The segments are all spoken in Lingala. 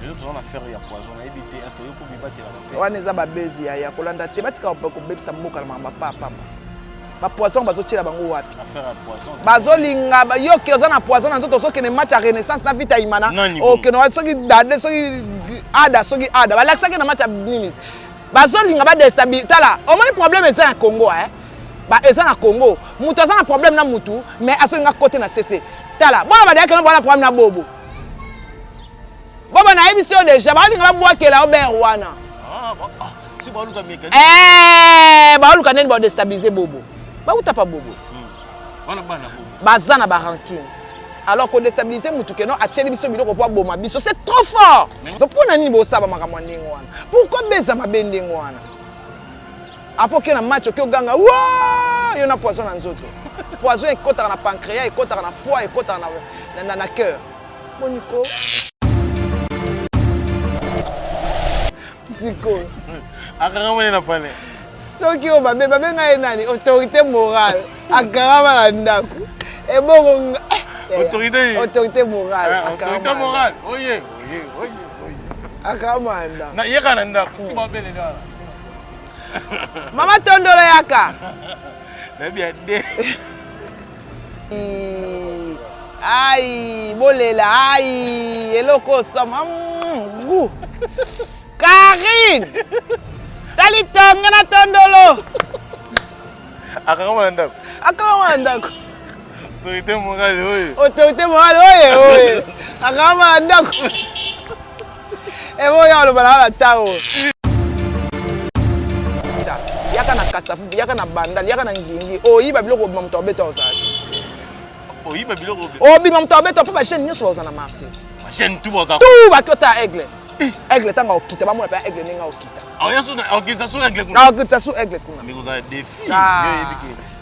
Les autres ont affaire ya poison na éviter est-ce que yo ko biba te la. Wana eza ba bezi ya kolanda te batika ko bebisa mboka na papa. Ba poison bazotila bango wapi? Affaire ya poison. Bazolinga yo keza na poison na nzoto soki ne match ya renaissance na vita imana. OK no soki dade soki ada. Balakisa ke na match ya nini. Bazolinga ba déstabiliser tala. O moni problème eza na Congo Ba eza na Congo. Mutu eza na problème na mutu mais azolinga côté na CC. Tala. Bona ba deke no bona problème na bobo. Bobo na ebisi o déjà balinga ba bwakela ober wana. Si ba luka mécanique. Ba luka neni ba déstabiliser bobo. Ba uta pa bobo. Wana bana bobo. Bazana ba ranking. Alors qu'on déstabiliser mutu keno atieli biso biloko po boma biso c'est trop fort. So pona nini bo saba makamwa ndingo wana. Pourquoi beza mabende ngwana? Apoke na match oke oganga wa yo na poison na nzoto. Poison ekota na pancréas, ekota na foie, ekota na cœur. Moniko. Psycho. Akarama na pale. Soki o babe nga nani autorité morale. Akarama na ndako. E bongo autorité morale. Autorité morale. Oye. Akamanda. Na yeka na ndako. Tu m'appelles là. Mama tondolo yaka. Na bien de. Aïe, bolela, aïe, eloko sama. Karine. Talitonga na tondolo. Akarama na ndako. Akarama na ndako. Autorité morale oye. Autorité morale oye. Akarama na ndako. Ebo ya lo bala la tao. Yaka na kasafu, yaka na bandali, yaka na ngingi. Oyiba biloko bimamto beto ozali. Oyiba biloko. Bimamto beto pa chaîne nyonso ozana martyr. Ma chaîne tout boza. Tout ba tota aigle. Aigle tanga okita ba mona pa aigle ninga okita. Oyaso na organisation aigle kuna. Na organisation aigle kuna. Mais vous avez des filles.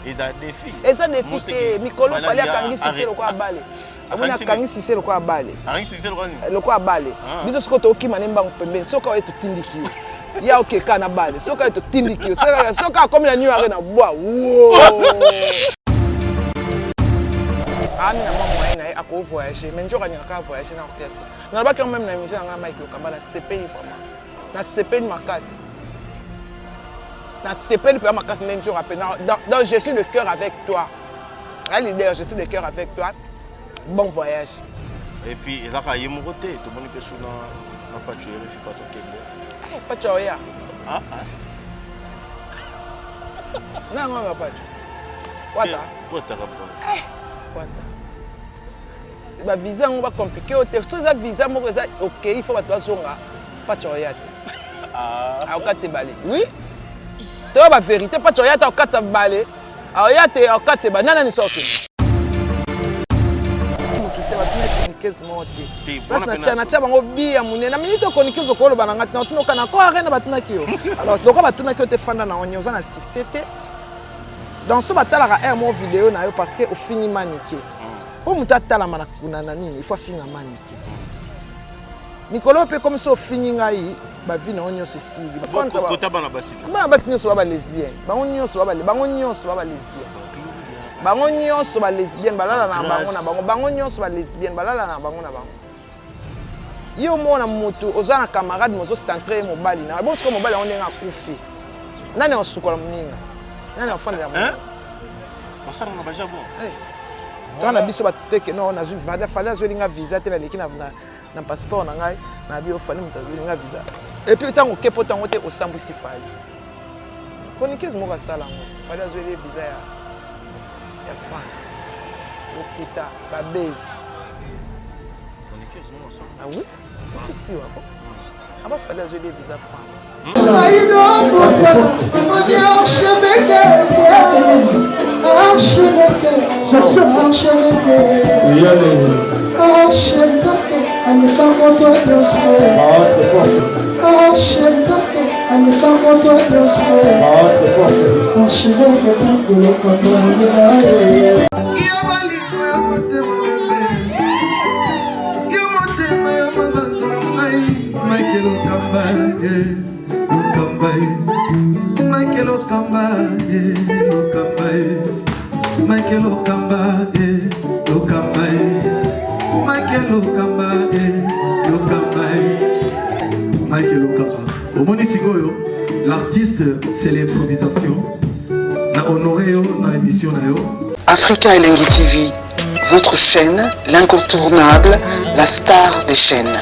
Et des défis. Et ça défi que Mikolo fallait akangi sisi lokwa bale. Abona akangi sisi lokwa bale. Akangi sisi lokwa nini? Lokwa bale. Biso sikoto okima nemba pembeni. Soka wetu tindiki. Ya okeka na bale. Soka wetu tindiki. Soka comme la nuit na bois. Wow. Ani na mama moyen na ko voyager. Mais njoka ni ka voyager na orchestre. Na ba quand même na mission nga Mike Okambala CPI vraiment. Na CPI makasi. Na CPI pour makasi njo rappel. Donc je suis le cœur avec toi. À leader, je suis le cœur avec toi. Bon voyage. Et puis là ka yemo côté, tout monde que sous na pas tuer, il faut pas toquer. Pas choya. Ah. Non, non, pas tu. Wata. Wata rapport. Wata. Ba visa on va compliquer au texte. Ça visa mo ça OK, il faut ba zonga. Pas choya. Ah, okati balé. Oui. Toi ba vérité pas choya ta okati balé. Ah yate okati ba nana ni soki. Parce que chana chaba ngobi ya munena minito konikizo ko loba ngati na tunoka na ko arena batuna kiyo. Alors loko batuna kiyo te fanda na onyoza na c'était dans ce batala ka un mon vidéo na yo parce que au fini maniqué. Pour muta tala mana kuna na nini il faut finir maniqué. Mikolo pe comme ça au fini ngai ba vie na onyo ceci. Ko tabana basi. Ba basi nyo so ba lesbienne. Ba onyo so ba lesbienne. Bango nyonso ba lesbienne balala na bango na bango bango nyonso ba lesbienne balala na bango na bango yo mona mutu ozana camarade mozo centrer mobali na bon ce que mobali on nga kufi nani osukola mninga nani ofanda ya mobali basara na baja bon to na biso bateke no na vada fala zolinga visa te na leki na passeport na ngai na bio fali mutazolinga visa et puis tango kepo tango te osambusi fali konikizi mo basala ngoti fali zolinga visa ya France. Okuta, Babez. Ah oui? Ici, on va faire des visas France. Michael Okamba, Mike Lokaka. Au Monisigoyo, l'artiste, c'est l'improvisation. Na honoré yo, na émission na yo. Africa Elengi TV, votre chaîne, l'incontournable, la star des chaînes.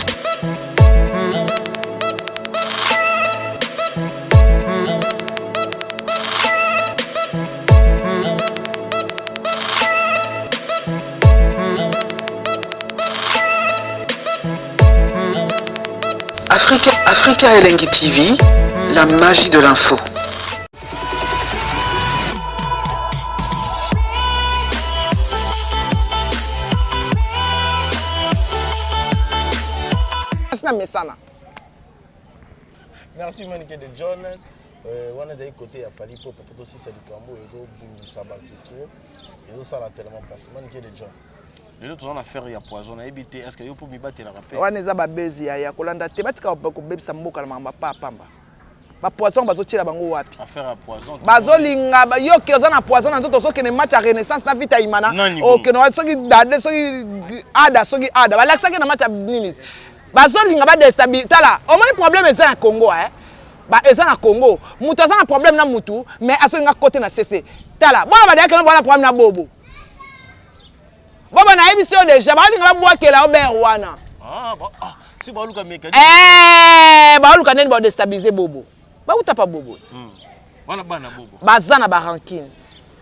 Africa Elengi TV, la magie de l'info. Merci Maniké de John. On a des côtés à Fali pour aussi c'est du tambour et tout ça va tout et ça l'a tellement passé Maniké de John. Les autres on a fait ya poison a évité est-ce que yo pour mi battre la rappel. On eza ba bezi ya kolanda te batika ko bebisa mboka na mamba pamba. Ba poison bazo tira bango wapi? Affaire à poison. Bazo linga ba yo ki oza na poison na nzoto soki ne match à Renaissance na vita imana. OK no soki dade soki ada. Ba laksa ke na match nini. Bazo linga ba déstabiliser tala. O moni problème eza na Congo Ba eza na Congo. Mutu eza na problème na mutu mais asolinga côté na CC. Tala. Bona ba deke no bona problème na bobo. Bobo na ebiso déjà ba linga ba boakela ober wana. Si ba luka meka. Ba luka neni ba déstabiliser bobo. Ba uta pa bobo. Wana bana bobo. Baza na ba rancune.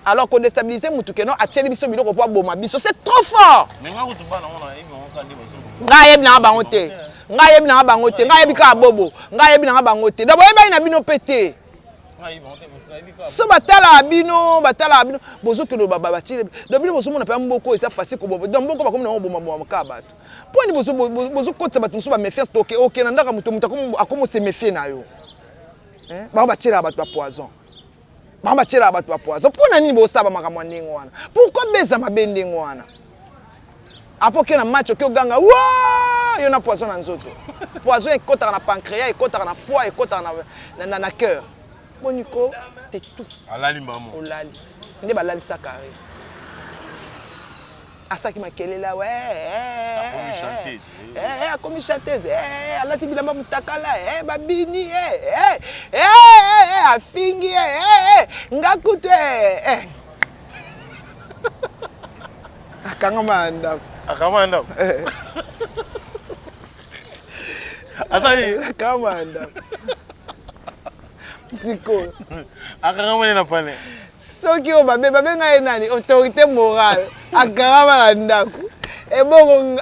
Alors qu'on déstabiliser mutu ke no atieli biso biloko po boma biso c'est trop fort. Mais nga utu bana wana ebi on ka ndi bazo. Nga yebi na bango te. Nga yebi na bango te. Nga yebi ka bobo. Nga yebi na bango te. Dabo yebi na bino pété. Nga yebi on te. So batala bino bozo ke no baba tile. Do bino bozo mona pa mboko esa facile ko bobo. Do mboko ba komi na bobo mama ka bato. Poni bozo kotsa bato so ba méfiance to OK na ndaka mutu akomo se méfier na yo. Ba ba tira bato ba poison. Ba tira bato ba poison. Pona nini bo saba makamwa ndingo wana. Pourquoi beza mabende ngwana? Apoke na match oke oganga wa yo na poison na nzoto. Poison ekota na pancréas, ekota na foie, ekota na cœur. Boniko, c'est tout. Alali mbamo. Olali. Nde balali sa carré. Asaki makelela akomi chanteuse. Alati bilamba mutakala babini afingi ngakutu akangama ndako. Akamanda. Atani akamanda. Siko. Akangama na pane. Soki o babe ngai nani autorité morale. Akangama na ndako. E bongo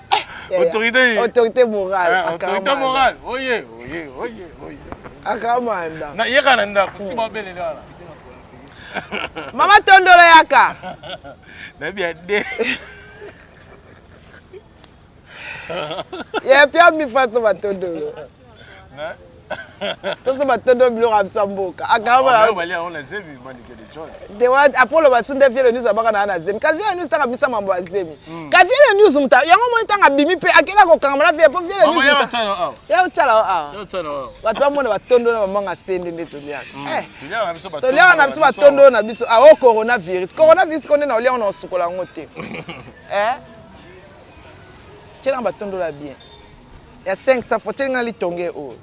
autorité morale. Autorité morale. Oye. Akamanda. Na yeka na ndako. Tiba bele dala. Mama tondolo yaka. Na bien de. Ya pia mi faso batondolo. Na? Tozo batondolo bilo ramsamboka. Akama la. Bali on la zemi Maniké de John. De wa Apollo basunde fiele news abaka na zemi. Kazi fiele news taka bisa mambo azemi. Ka fiele news muta yango moni tanga bimi pe akela ko kangama la fiele po fiele news. Ya utala. Watu bamone batondolo mamanga sende nde toliaka. Toliaka na biso batondolo na biso. Coronavirus. Coronavirus konde na olia on sukola ngote. Tchélan batondo la bien. Il y a 500 fois tchélan li tongé o.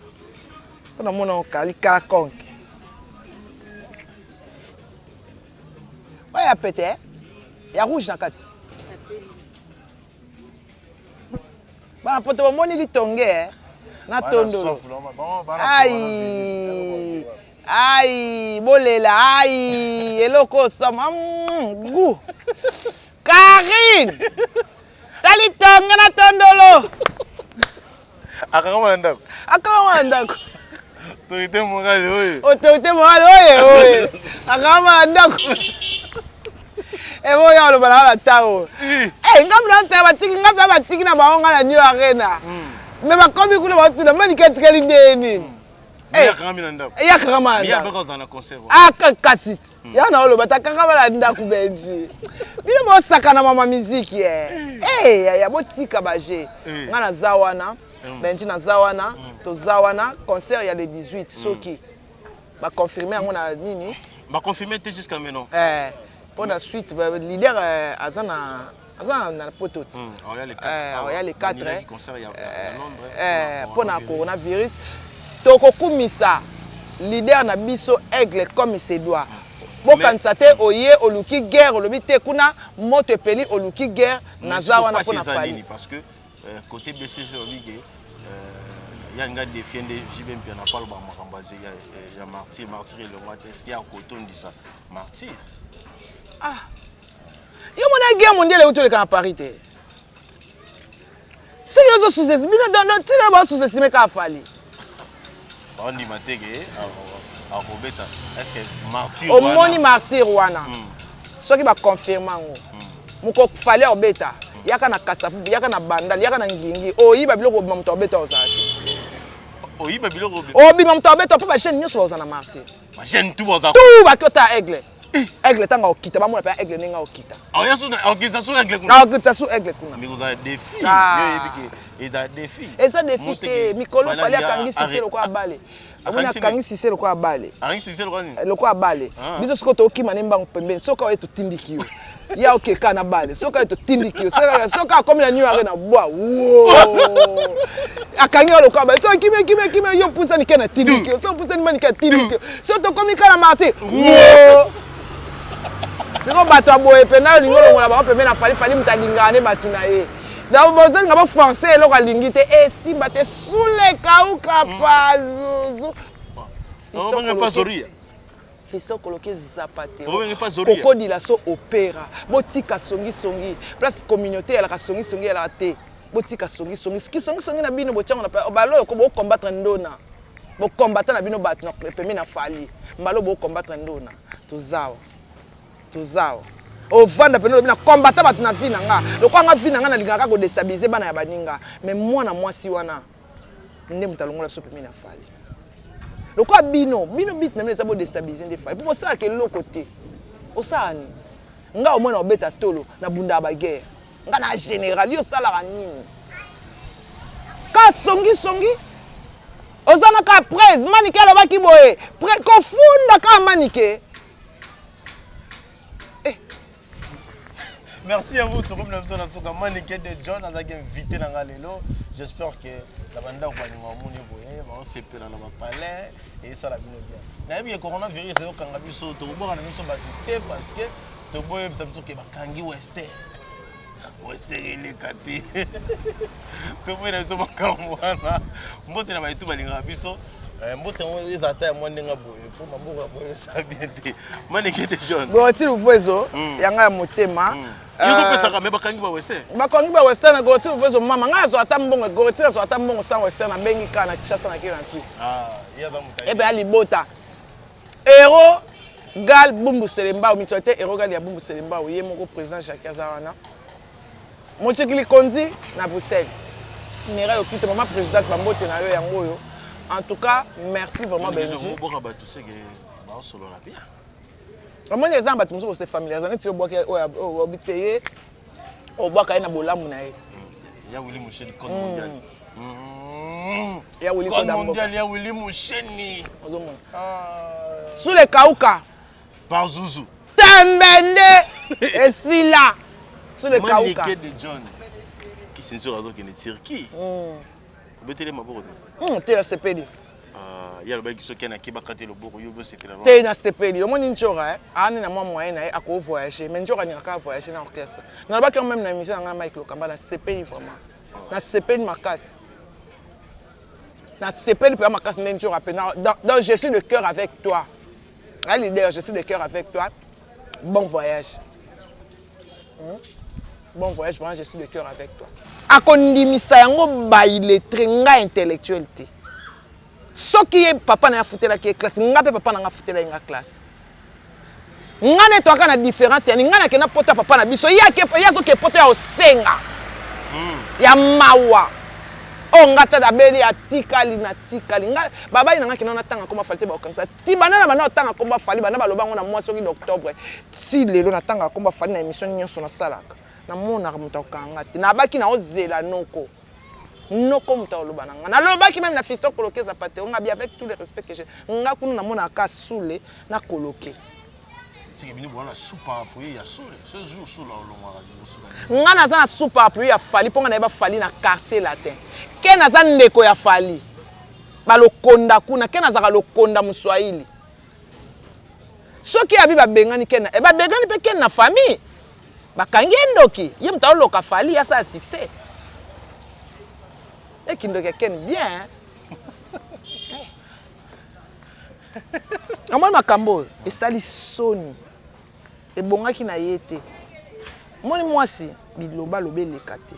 Pour mon on kali kala konk. Ouais, ya pété. Ya rouge na kati. Ba poto moni li tongé na tondolo. Aïe, bolela, aïe, eloko sama goût. Karine. Tali tonga na tondolo. Akangama ndako. Autorité morale oye. Akangama ndako. Ebo ya lo bala la tao. Ngam sa batiki na baonga na New Arena. Me ba komi kuna ba tuna mani ketikeli ndeni. Akangama ndako. Ya beko za na concert. Kasit. Ya na lo batakangama na ndako benji. Bino mo sakana mama musique ya botika baje. Nga na zawana. Benji na zawana, to zawana concert ya le 18 soki. Ba confirmer yango na nini? Ba confirmer jusqu'à maintenant. Pour la suite leader azana poto. Il y a les 4 pour le coronavirus. tokokumisa leader na biso aigle comme il se doit. Bokanisa te oye oluki guerre olobi te kuna moto epeli oluki guerre naza wana pona fali parce que côté BCG obige ya nga défiendre JB Mpia na parle ba makambaje ya martyr le roi est-ce qu'il y a côté on dit ça martyr yo mona guerre mondiale autour de la parité c'est yo sous-estimé dans tira ba sous-estimé ka fali on dit matege à Robeta est-ce que martyr au moni martyr wana ceux qui va confirmer ngo muko fali Robeta yaka na kasafu yaka na bandal yaka na ngingi oyiba biloko moto Robeta osati oyiba biloko obima moto Robeta pa ba chaîne nyonso oza na martyr ma chaîne tout boza tout ba kota aigle aigle tanga okita ba mona pa aigle ninga okita yeso na organisation aigle kuna na organisation aigle kuna mais vous avez défi yo yebiki et da défi et ça défi te mikolo fali akangi sise loko abale amona akangi sise loko abale akangi sise loko abale biso siko to okima nemba pembeni soka wetu tindiki yo ya okeka na bale soka wetu tindiki yo soka akomi na new arena bwa wo akangi loko abale so kime yo pusa ni kena tindiki yo so pusa ni mani kena tindiki so to komi kana marti wo siko bato aboye pena lingolo ngona ba pembeni na fali mutadingane batu na ye na bozali nga ba français eloko alingi te esimba te sule kauka pazuzu Fisto coloqué zapate. Koko di la so opéra. Botika songi. Place communauté la songi la te. Botika songi. Ski songi na bino bochango na balo ko bo combattre ndona. Bo combattre na bino bat na pemi na fali. Mbalo bo combattre ndona. Tuzao. O vanda peno na combattre bat na vie na nga. Lokwa nga vie na nga na lingaka ko déstabiliser bana ya baninga. Mais mwana mwasi wana nde mutalongola so pemi na fali. Le quoi bino bit na mesa bo déstabiliser des fois pour ça que l'autre côté osani nga au moins na beta tolo na bunda ba guerre nga na général yo sala nini ka songi ozana ka presse manike la ba ki boye ko funda ka manike merci à vous sur comme nous sommes sur Manike de John avec invité dans Galelo. J'espère que la bande va nous montrer on s'est dans le palais et ça la bien bien. Na bien coronavirus c'est quand biso to boka na biso ba té parce que to boye ça biso ke ba kangi western ile kati. To boye na biso ba kamwana. Mbote na ba itu balinga biso mbote on les attaques moi ndenga boye pour maboka boye ça bien té. Manike de John. Bon tu le vois yanga motema. Yuko pesa kama bakangi ba western. Bakangi ba western go tu vezo mama ngazo atambongo go tira so atambongo sans western na bengi kana kishasa na kila nswi. Ya za mutai. Ebe ali bota. Ero gal bumbu selemba mitwate ero gal ya bumbu selemba ye moko président Jacques Azawana. Mochikili Kondi na Bruxelles. Nera yo kite maman président bambote na yo yango yo. En tout cas, merci vraiment Benji. Bon ba tout ce que ba solo la bien. Comment les gens battent se familiariser tu bois au habité au bois na bolamu na ye. Ya Willy Moucheni code mondial. Ya Willy code mondial ya Willy Moucheni. Sous les kauka par Zouzou. Tembende et sila sous les kauka. Manike de John qui censure donc une Turquie. Betele maboko. T'es la CPD. Ya le bail qui se kena ki bakate le boko yo se kena. T'es na CPD. Yo moni nchora ani na moi moyen na ako voyager. Mais nchora ni ka voyager na orchestre. Na ba quand même na émission na Mike Lokamba na CPD vraiment. Na CPD makasi. Na CPD pour makasi nchora pe dans je suis de cœur avec toi. Ah leader, je suis de cœur avec toi. Bon voyage. Bon voyage, vraiment je suis de cœur avec toi. Akondimisa yango ba illettré nga intellectuel te. Soki papa na futela ki classe nga pe papa na futela nga classe. Nga ne toka na différence ya nga na kena pota papa na biso ya so ke pota ya osenga. Ya mawa. O nga ta dabeli ya tikali na tikali nga baba ina nga kena na tanga koma falite ba okanisa. Ti banana bana tanga komba fali bana baloba ngo na mois soki d'octobre. Si lelo na tanga komba fali na émission nyonso na salaka. Na mona muta okanga ti na baki na ozela noko. Noko muta oloba na nga. Na lobaki même na fisto coloquer za pate. On a bien avec tout le respect que j'ai. Nga kuna na mona ka soule na coloquer. C'est que bini bona soupe appuyé ya soule. Ce jour sous la olongwa la. Nga na za na soupe appuyé ya fali ponga na ba fali na quartier latin. Ke na za ndeko ya fali. balokonda kuna kena zaka lokonda muswahili soki abi babengani kena e babengani pe kena na famille bakangi ndoki ye mtao loka fali ya sa succès e kindoki ken bien amon makambo esali soni ebongaki na yete moni mwasi biloba lobeleka te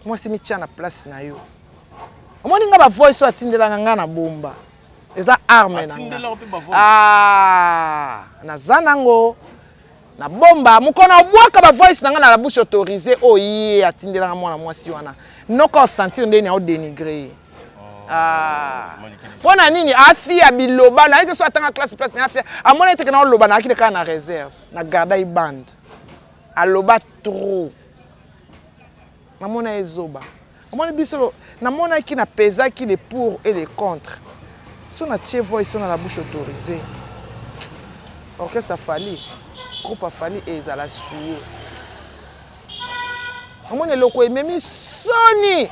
mwasi mitia na place na yo omoni nga ba voice atindelanga nga na bomba eza arme na naza nango na bomba mukona obwaka ba voice na nga na la bouche autorisée oye atindelanga mwana mwasi wana noko sentir ndeni au dénigrer pona nini afia biloba na ite so atanga classe place na afia amona ite kana loba na akile kana na réserve na garda i band aloba trop namona ezoba amona biso namona ki na pesa ki les pour et les contre si on a tie voice on a la bouche autorisée orchestre fali groupe fali et ezala suyer amona loko ememi soni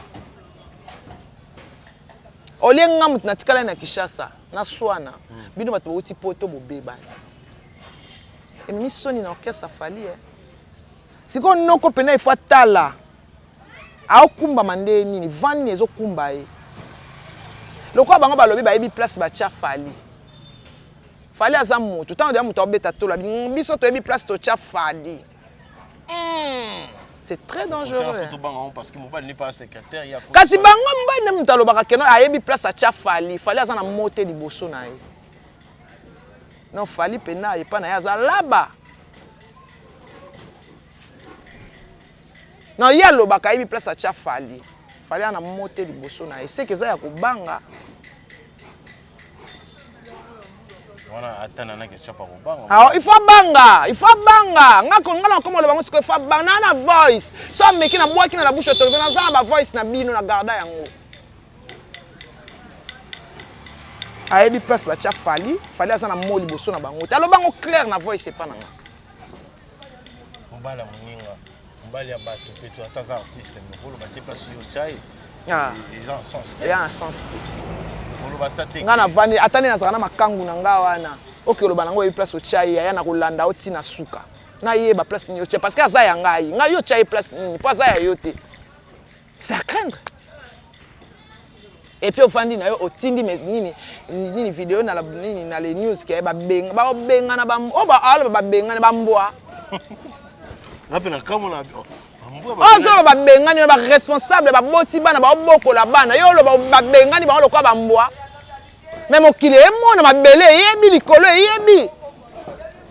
olenga mutu natikala na Kishasa na swana bino bato bauti poto bobeba ememi soni na orchestre fali siko noko pena ifo tala aokumba mande nini vani ezokumba ye lokwa bango balobi bayebi place batia fali fali aza mutu tango dia mutu obeta tola biso to yebi place to tia fali c'est très dangereux parce que mobile n'est pas secrétaire ya kasi bango mobile na mutu alobaka keno ayebi place atia fali fali aza na mote liboso na ye non fali pena epa na ye aza laba non ya lobaka yebi place atia fali fali ana mote liboso na ye seke eza ya kobanga wana atana na ke chapa kobanga ah il faut banga ngako ngala komo lobango siko il faut banga na voice so meki na bwaki na la bouche autorisée na za ba voice na bino na garda yango ayebi place batia fali aza na mo liboso na bango talo bango clair na voice epa nanga mbala muninga mbali ya bato peto ataza artiste mokolo batie place yo chai ils ont un sens ngana vani atane nazaka na makangu na nga wana okoloba nango e place ochai ya na kolanda otina suka na yeba place ni ochai parce que aza ya ngai nga yo chai place nini pas ya yote c'est à craindre et puis ofandi na yo otindi nini vidéo na la nini na les news ki ba benga na ba alo ba benga na ba mbwa rapena kamo na ozo ba bengani ba responsable ba boti bana ba obokola bana yo lo ba bengani ba lokwa ba mbwa même okile emona mabele yebi likolo yebi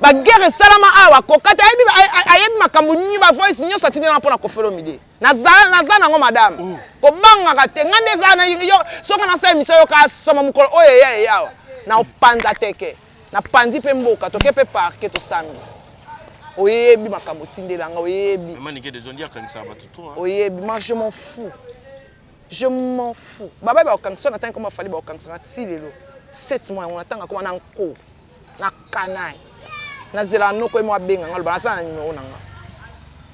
ba guerre salama awa kokata yebi makambu nyi ba voice nyo satini na pona kofelo mide naza nango madame ko banga ka te ngande za na yo soka na sa émission yo ka soma mukolo oye yawa na opanza teke na pandi pe mboka to ke pe parquet to sami oyebi makambo tindelanga oyebi manike de zondia kanisa batuto oyebi moi je m'en fous baba ba kanisa na tanka comment fali ba kanisa na tilelo 7 mois on attend comment na nko na kanai na zela noko mo abenga ngalo ba sa na numéro nanga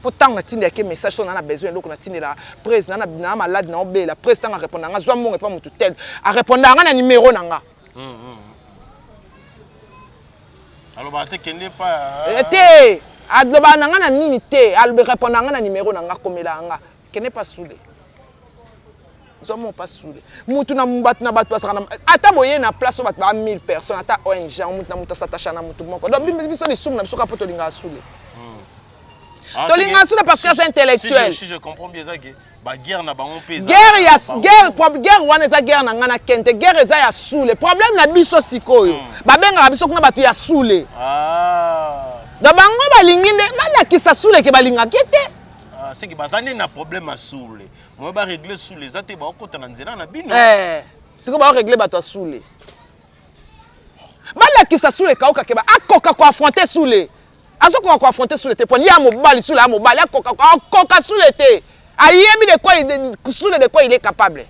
pourtant na tinde ke message on a besoin loko na tindela président na malade na obela président a répondre nga zwa monge pa mutu tel a répondre nga na numéro nanga alors ba te kende pa te adloba nanga na nini te albe répondre nga na numéro nanga komela nga kene pas soulé zomo pas soulé mutu na mbatu na batu basaka na ata boye na place o batu ba 1000 personnes ata ONG mutu na mutu s'attache na mutu moko donc biso ni soum na biso ka poto linga soulé to linga soulé parce que c'est intellectuel si je comprends bien ça que ba guerre na bango pesa guerre wana za guerre na ngana kente guerre za ya soulé problème na biso sikoyo ba benga biso kuna batu ya soulé da bango balinginde balakisa soulé ke balinga kete c'est que batani na problème à soulé moi ba régler soulé za te ba okota na nzela na bino siko ba régler bato soulé balakisa soulé kauka ke ba akoka ko affronter soulé azoko ko affronter soulé te poni ya mobali soulé ya mobali akoka soulé te ayebi de quoi soulé de quoi il est capable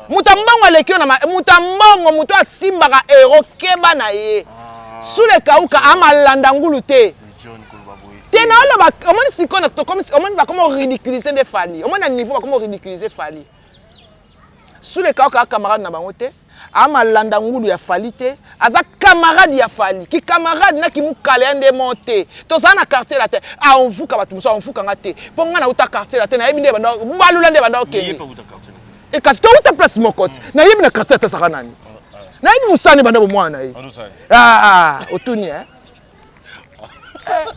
mutambongo alekio na mutambongo muto asimbaka héros keba na ye soulé kauka amalanda ngulu te tena oloba omoni sikona to comme omoni ba comment ridiculiser des Fali omoni na niveau ba comment ridiculiser Fali sous les cas camarade na bango te ama landa ngulu ya fali te aza camarade ya fali ki camarade na ki mukale ande monte to za na quartier la te a on vuka batu muso on vuka ngate po nga na uta quartier la te na yebi nde banda balula nde banda okende e kasi to uta place mokoti na yebi na quartier ta saka nani na yebi musane banda bo mwana yi otuni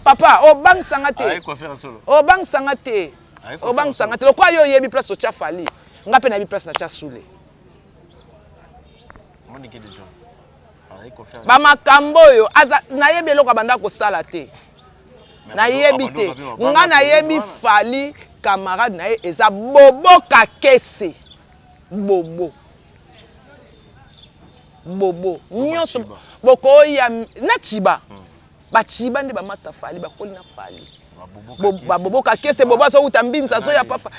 papa o bang sangate o bang sangate o bang sangate lo kwa yo yebi place o cha fali nga pe na yebi place na cha sule ba makambo yo aza na yebi eloko banda ko sala te na yebi te nga na yebi fali camarade na ye eza bobo kakese bobo nyonso boko ya na chiba ba chiba nde ba masa fali ba koli na fali ba bobo kakese bobo so utambinza so ya pafa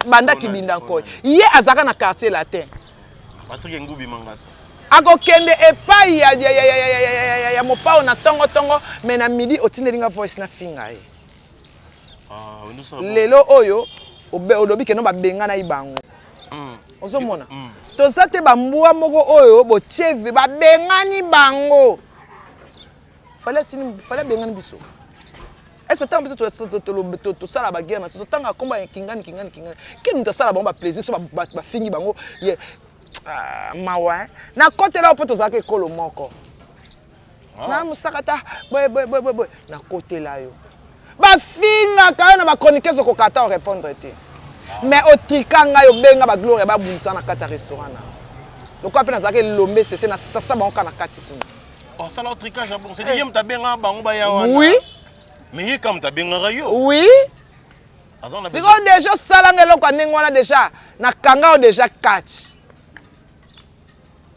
banda kibinda nkoy ye azaka na quartier latin Patrick Ngubi Mangasa ako kende epai ya mopao na tongo mais na midi otindelinga voice na finga ye lelo oyo olobi keno ba benga na ibango ozomona toza te ba mbwa moko oyo bocheve ba bengani bango fallait bengani biso est-ce que tu sala ba guerre na to tanga komba kingani ki nous sala ba plaisir so ba fingi bango ye mawa na côté là poto zaka ekolo moko na musakata boy na côté là yo ba finga ka na ba chroniquer ko kata répondre te mais au trikanga yo benga ba gloire ba bulisa na kata restaurant na donc après na zaka lombe c'est na sasa ba on na kati kuna oh ça la trikage bon c'est yem ta benga bango ba ya wana oui mais yi comme ta benga rayo oui c'est quoi déjà salanga lo kwa nengwana déjà na kanga déjà kati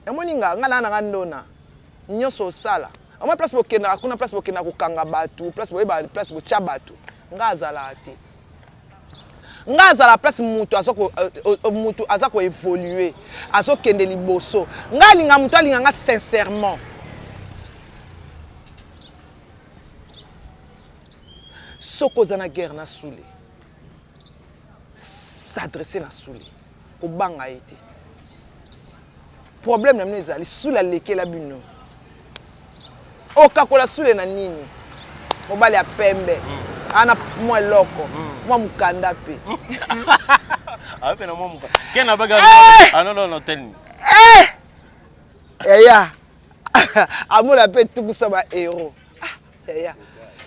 emoninga ngana na ngandona nyoso sala ama place bokenda akuna place bokenda kokanga batu place boyeba place bocha batu ngazala ate ngazala place mutu azako évoluer azokende liboso ngalinga mutu alinga nga sincèrement soko zana guerre na soule s'adresser na soule obanga ete problème na mneza li sula leke la bino okakola sule na nini mobali ya pembe ana mwa loko mwa mukanda pe ape na mwa mukanda kena baga anono no telni ya amula pe tukusa ba héros ya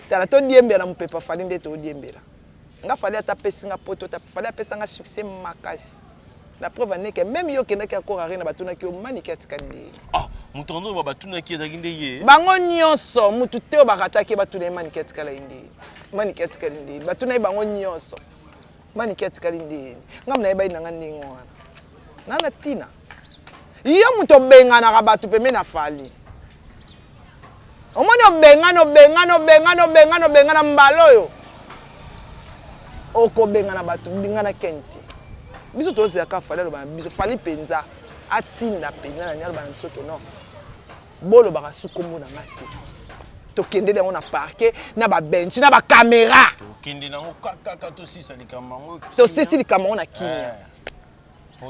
tala to diembela mpepa fali nde to diembela nga fali ata pesinga poto ta fali apesanga succès makasi. La preuve est que même yo kenda ka ko rare na batuna ki o maniki atikandi. Ah, mutondo ba batuna ki ezakinde ye. Bango nyonso mutu te o bakata ki batuna maniki atikala indi. Maniki atikala indi. Batuna bango nyonso. Maniki atikala indi. Ngamna eba ina ngandi ngwana. Nana tina. Yo muto benga na rabatu peme na fali. Omoni benga na mbalo yo. Oko benga na batu binga na kenti. Biso toze aka fali lo ba biso fali penza atinda penza na nyalo ba biso to non. Bolo ba sukomo na mate. To kende de on a parqué na ba bench na ba caméra. To kende na kaka to sisa likamango. To sisi likamango na kinya.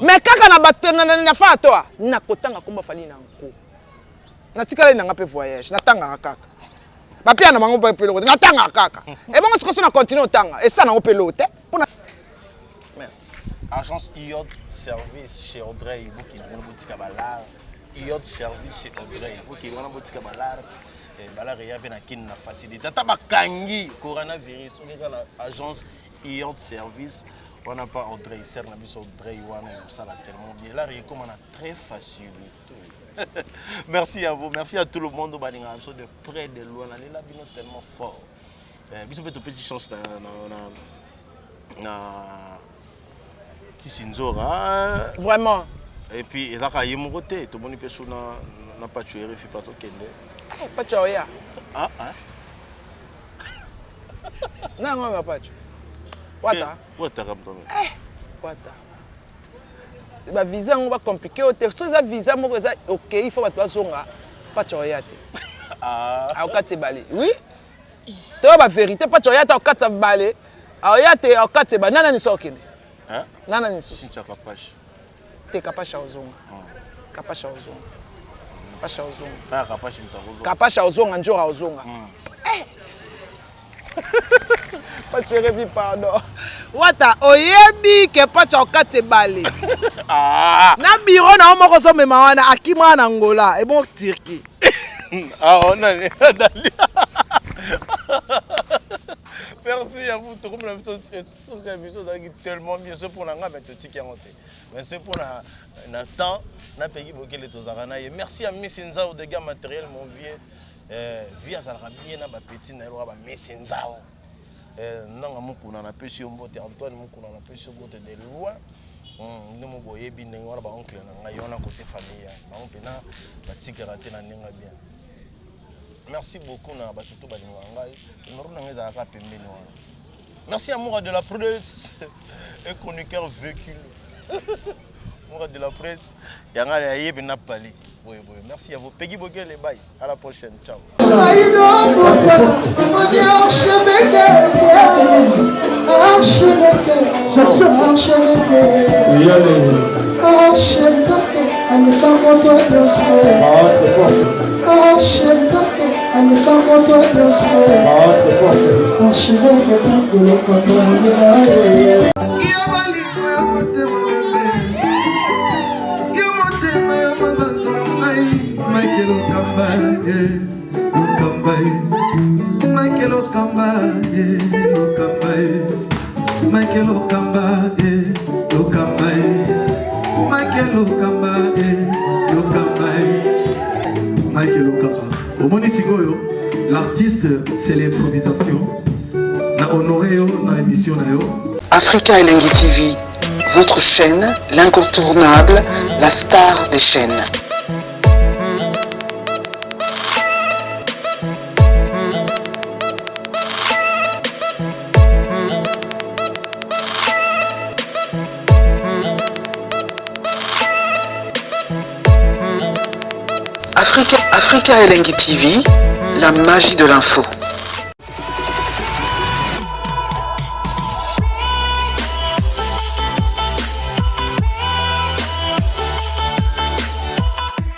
Mais kaka na bato na fa to na kotanga komba fali na nko. Na tikala na ngape voyage na tanga kaka. Ba pia na mango pa pelote na tanga kaka. Et bon on se na continuer tanga et ça na pelote. Merci. Agence IOT service chez Audrey, il faut qu'il y ait une boutique à Balar. IOT service chez Audrey, il faut qu'il y ait une boutique à Balar. Et Balar, il y a une facilité. Tata Kangi, coronavirus, on est dans l'agence IOT service. On n'a pas Audrey, c'est un abus Audrey, on a ça là tellement bien. Là, il commence très facile. Merci à vous, merci à tout le monde. De près, de loin, on est là tellement fort. Bisous peut petite chance Kisinzora. Vraiment. Et puis il a caillé mon côté. Tout le monde peut sur na pas tuer, il fait pas tout kende. Pas tuer. Ah ah. Non non pas tuer. Wata. Wata comme toi. Wata. Ba visa on va compliquer au texte. Ça visa moi ça OK, il faut pas toi songa. Pas tuer. Ah. Au 4 balé. Oui. Toi ba vérité pas tuer au 4 balé. Ah yate au 4 balé. Nana ni sokine. Hein? Nana ni souci. Tu as pas page. te kapasha ozonga kapasha ozonga kapasha ozonga kapasha mtakozo kapasha ozonga njora ozonga Pacherebi pardon wata oyebi ke pacha okate bale na biro na moko so mema wana akima na Angola e bon Turquie on a merci à vous tout comme la émission tellement bien c'est pour la mais mais c'est pour na temps na pays bokele tozarana merci à Messenza de gars matériel mon vieux via ça bien na ba petit na ba Messenza nanga mukuna na pesi mbote Antoine mukuna na pesi mbote de loi ndemo boyebi ndenge wana ba oncle na ngai wana côté famille na mpena batikera te na ninga bien. Merci beaucoup na batuto balinga ngai noro na ngeza ka pembeni wana. Merci à Moura de la presse et chroniqueur véhicule. Moura de la presse yanga ya yebi na pali. Oui. Merci à vous. Peggy Bokele, bye. À la prochaine. Ciao. L'artiste, c'est l'improvisation. Na honoré dans l'émission. Africa Elengi TV, votre chaîne, l'incontournable, la star des chaînes. Africa Elengi TV, la magie de l'info.